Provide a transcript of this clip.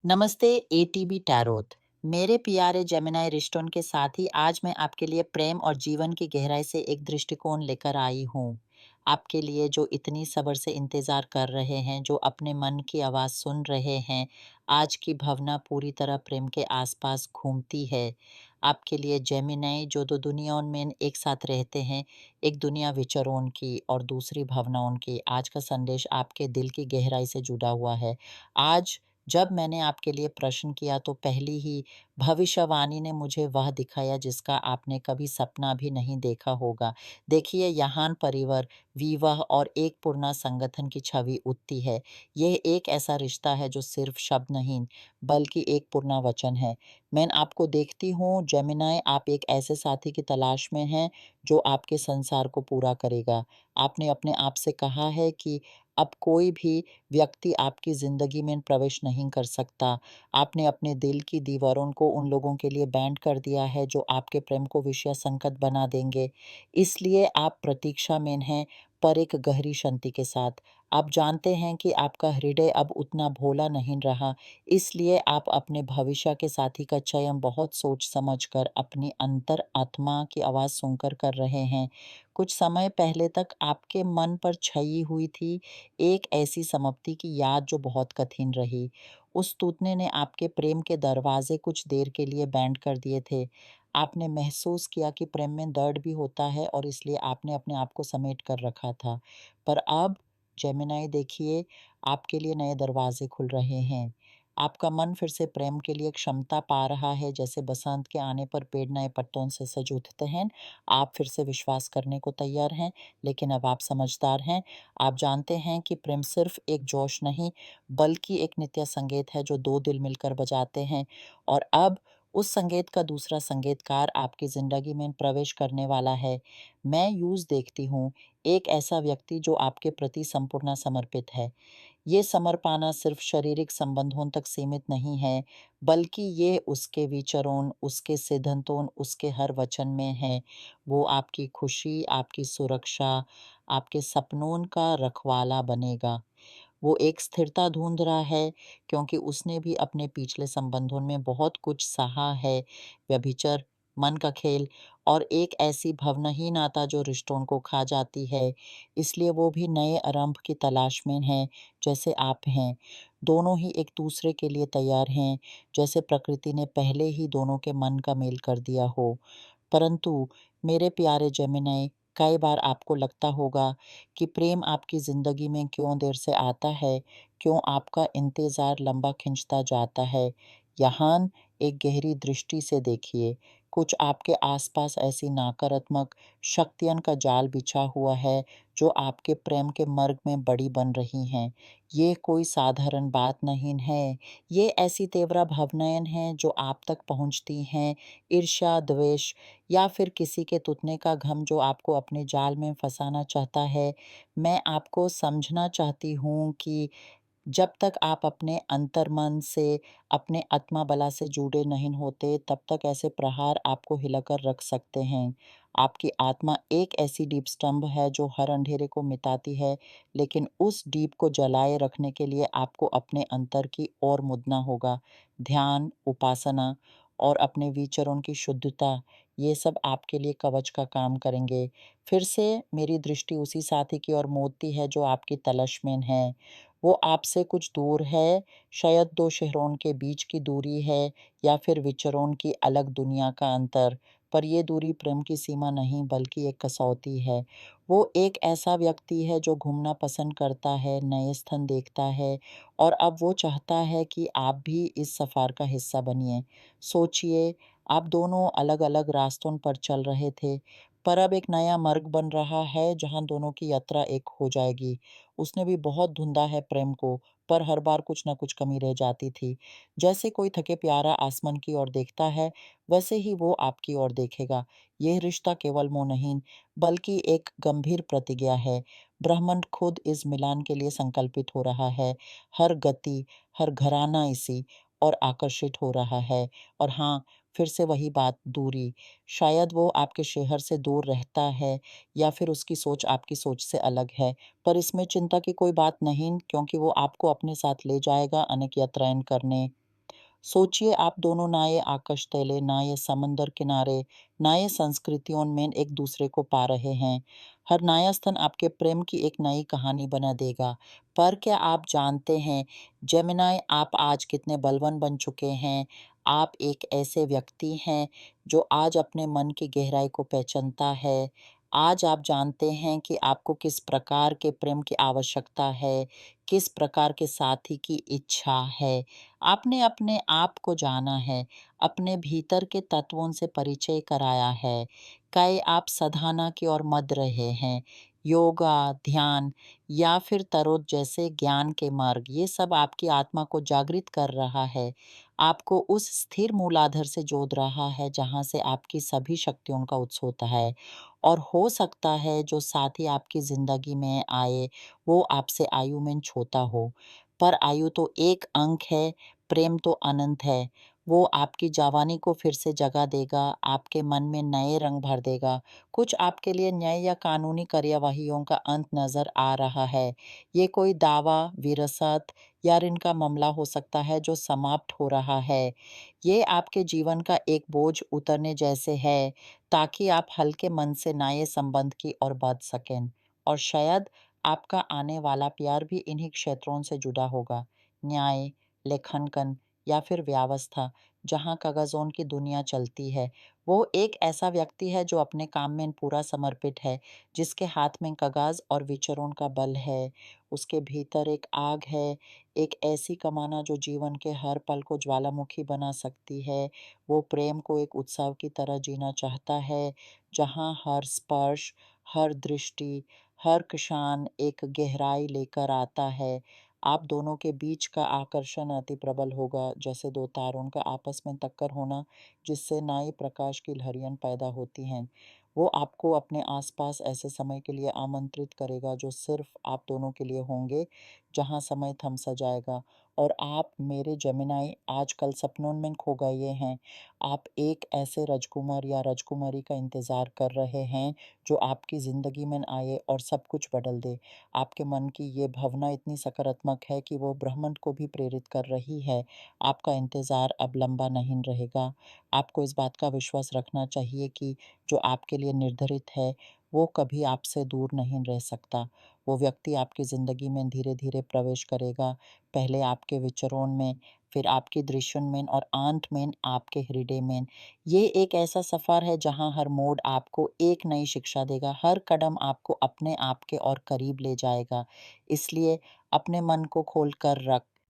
नमस्ते ATB tarot. मेरे प्यारे जेमिनी रिश्तों के साथ ही आज मैं आपके लिए प्रेम और जीवन की गहराई से एक दृष्टिकोण लेकर आई हूँ। आपके लिए जो इतनी सब्र से इंतज़ार कर रहे हैं, जो अपने मन की आवाज़ सुन रहे हैं, आज की भावना पूरी तरह प्रेम के आसपास घूमती है। आपके लिए जेमिनी जो 2 दुनियाओं में एक साथ रहते हैं, एक दुनिया विचारों की और दूसरी भावनाओं की। आज का संदेश आपके दिल की गहराई से जुड़ा हुआ है। आज जब मैंने आपके लिए प्रश्न किया तो पहली ही भविष्यवाणी ने मुझे वह दिखाया जिसका आपने कभी सपना भी नहीं देखा होगा। देखिए यहाँ परिवार, विवाह और एक पूर्ण संगठन की छवि उठती है। यह एक ऐसा रिश्ता है जो सिर्फ शब्द नहीं बल्कि एक पूर्ण वचन है। मैं आपको देखती हूँ जेमिनी, आप एक ऐसे साथी की तलाश में हैं जो आपके संसार को पूरा करेगा। आपने अपने आप से कहा है कि अब कोई भी व्यक्ति आपकी ज़िंदगी में प्रवेश नहीं कर सकता। आपने अपने दिल की दीवारों को उन लोगों के लिए बैंड कर दिया है जो आपके प्रेम को विषय संकट बना देंगे। इसलिए आप प्रतीक्षा में हैं, पर एक गहरी शांति के साथ। आप जानते हैं कि आपका हृदय अब उतना भोला नहीं रहा, इसलिए आप अपने भविष्य के साथी का चयन बहुत सोच समझ कर अपनी अंतर आत्मा की आवाज़ सुनकर कर रहे हैं। कुछ समय पहले तक आपके मन पर छाई हुई थी एक ऐसी समाप्ति की याद जो बहुत कठिन रही। उस टूटने ने आपके प्रेम के दरवाजे कुछ देर के लिए बैंड कर दिए थे। आपने महसूस किया कि प्रेम में दर्द भी होता है और इसलिए आपने अपने आप को समेट कर रखा था। पर अब जेमिनी देखिए, आपके लिए नए दरवाजे खुल रहे हैं। आपका मन फिर से प्रेम के लिए क्षमता पा रहा है, जैसे बसंत के आने पर पेड़ नए पत्तों से सज उठते हैं। आप फिर से विश्वास करने को तैयार हैं, लेकिन अब आप समझदार हैं। आप जानते हैं कि प्रेम सिर्फ एक जोश नहीं, बल्कि एक नित्य संगीत है जो 2 दिल मिलकर बजाते हैं। और अब उस संगीत का दूसरा संगीतकार आपकी ज़िंदगी में प्रवेश करने वाला है। मैं यूज़ देखती हूँ, एक ऐसा व्यक्ति जो आपके प्रति संपूर्ण समर्पित है। ये समर्पण सिर्फ शारीरिक संबंधों तक सीमित नहीं है, बल्कि ये उसके विचारों, उसके सिद्धांतों, उसके हर वचन में है। वो आपकी खुशी, आपकी सुरक्षा, आपके सपनों का रखवाला बनेगा। वो एक स्थिरता ढूँढ रहा है, क्योंकि उसने भी अपने पिछले संबंधों में बहुत कुछ सहा है। व्यभिचार, मन का खेल और एक ऐसी भावनाहीन नाता जो रिश्तों को खा जाती है। इसलिए वो भी नए आरंभ की तलाश में है, जैसे आप हैं। दोनों ही एक दूसरे के लिए तैयार हैं, जैसे प्रकृति ने पहले ही दोनों के मन का मेल कर दिया हो। परंतु मेरे प्यारे जेमिनी, कई बार आपको लगता होगा कि प्रेम आपकी ज़िंदगी में क्यों देर से आता है, क्यों आपका इंतज़ार लंबा खिंचता जाता है। यहाँ एक गहरी दृष्टि से देखिए, कुछ आपके आसपास ऐसी नकारात्मक शक्तियों का जाल बिछा हुआ है, जो आपके प्रेम के मार्ग में बड़ी बन रही हैं। ये कोई साधारण बात नहीं है, ये ऐसी तीव्र भावनाएँ हैं जो आप तक पहुँचती हैं, ईर्ष्या, द्वेष या फिर किसी के टूटने का गम जो आपको अपने जाल में फँसाना चाहता है। मैं आपको समझना चाहती हूँ कि जब तक आप अपने अंतर्मन से, अपने आत्मा बला से जुड़े नहीं होते, तब तक ऐसे प्रहार आपको हिलाकर रख सकते हैं। आपकी आत्मा एक ऐसी दीप स्तंभ है जो हर अंधेरे को मिटाती है, लेकिन उस दीप को जलाए रखने के लिए आपको अपने अंतर की ओर मुड़ना होगा। ध्यान, उपासना और अपने विचारों की शुद्धता, ये सब आपके लिए कवच का काम करेंगे। फिर से मेरी दृष्टि उसी साथी की ओर मोड़ती है जो आपकी तलाश में है। वो आपसे कुछ दूर है, शायद 2 शहरों के बीच की दूरी है या फिर विचारों की अलग दुनिया का अंतर, पर ये दूरी प्रेम की सीमा नहीं बल्कि एक कसौटी है। वो एक ऐसा व्यक्ति है जो घूमना पसंद करता है, नए स्थान देखता है और अब वो चाहता है कि आप भी इस सफ़र का हिस्सा बनिए। सोचिए, आप दोनों अलग-अलग रास्तों पर चल रहे थे, पर अब एक नया मार्ग बन रहा है जहाँ दोनों की यात्रा एक हो जाएगी। उसने भी बहुत ढूँढा है प्रेम को, पर हर बार कुछ न कुछ कमी रह जाती थी। जैसे कोई थके प्यारा आसमान की ओर देखता है, वैसे ही वो आपकी ओर देखेगा। यह रिश्ता केवल मोह नहीं, बल्कि एक गंभीर प्रतिज्ञा है। ब्रह्मांड खुद इस मिलान के लिए संकल्पित हो रहा है। हर गति, हर घराना इसी और आकर्षित हो रहा है। और हाँ, फिर से वही बात, दूरी। शायद वो आपके शहर से दूर रहता है या फिर उसकी सोच आपकी सोच से अलग है। पर इसमें चिंता की कोई बात नहीं, क्योंकि वो आपको अपने साथ ले जाएगा अनेक यात्राएँ करने। सोचिए आप दोनों ना ये आकाश तले, ना ये समंदर किनारे, ना ये संस्कृतियों में एक दूसरे को पा रहे हैं। हर नया स्थान आपके प्रेम की एक नई कहानी बना देगा। पर क्या आप जानते हैं, जेमिनी आप आज कितने बलवान बन चुके हैं? आप एक ऐसे व्यक्ति हैं जो आज अपने मन की गहराई को पहचानता है। आज आप जानते हैं कि आपको किस प्रकार के प्रेम की आवश्यकता है, किस प्रकार के साथी की इच्छा है। आपने अपने आप को जाना है, अपने भीतर के तत्वों से परिचय कराया है। कई आप साधना की ओर मद रहे हैं, योगा, ध्यान या फिर तरोत जैसे ज्ञान के मार्ग, ये सब आपकी आत्मा को जागृत कर रहा है। आपको उस स्थिर मूलाधार से जोड़ रहा है जहाँ से आपकी सभी शक्तियों का उत्स होता है। और हो सकता है जो साथी आपकी ज़िंदगी में आए, वो आपसे आयु में छोटा हो, पर आयु तो एक अंक है, प्रेम तो अनंत है। वो आपकी जवानी को फिर से जगा देगा, आपके मन में नए रंग भर देगा। कुछ आपके लिए न्याय या कानूनी कार्यवाहियों का अंत नज़र आ रहा है। ये कोई दावा, विरासत या ऋण का मामला हो सकता है जो समाप्त हो रहा है। ये आपके जीवन का एक बोझ उतरने जैसे है, ताकि आप हल्के मन से नए संबंध की ओर बढ़ सकें। और शायद आपका आने वाला प्यार भी इन्हीं क्षेत्रों से जुड़ा होगा। न्याय, लेखांकन या फिर व्यवस्था, जहाँ कागज़ों की दुनिया चलती है। वो एक ऐसा व्यक्ति है जो अपने काम में पूरा समर्पित है, जिसके हाथ में कागज़ और विचारों का बल है। उसके भीतर एक आग है, एक ऐसी कमाना जो जीवन के हर पल को ज्वालामुखी बना सकती है। वो प्रेम को एक उत्सव की तरह जीना चाहता है, जहाँ हर स्पर्श, हर दृष्टि, हर क्षण एक गहराई लेकर आता है। आप दोनों के बीच का आकर्षण अति प्रबल होगा, जैसे दो तारों का आपस में टक्कर होना, जिससे नए प्रकाश की लहरियाँ पैदा होती हैं। वो आपको अपने आसपास ऐसे समय के लिए आमंत्रित करेगा जो सिर्फ आप दोनों के लिए होंगे, जहाँ समय थम सा जाएगा और आप मेरे जेमिनी आजकल सपनों में खो गए हैं। आप एक ऐसे राजकुमार या राजकुमारी का इंतज़ार कर रहे हैं जो आपकी ज़िंदगी में आए और सब कुछ बदल दे। आपके मन की ये भावना इतनी सकारात्मक है कि वो ब्रह्मांड को भी प्रेरित कर रही है। आपका इंतज़ार अब लंबा नहीं रहेगा। आपको इस बात का विश्वास रखना चाहिए कि जो आपके लिए निर्धारित है, वो कभी आपसे दूर नहीं रह सकता। वो व्यक्ति आपकी ज़िंदगी में धीरे-धीरे प्रवेश करेगा, पहले आपके विचारों में, फिर आपकी दृश्यों में और अंत में आपके हृदय में। ये एक ऐसा सफ़र है जहाँ हर मोड़ आपको एक नई शिक्षा देगा, हर कदम आपको अपने आप के और करीब ले जाएगा। इसलिए अपने मन को खोल कर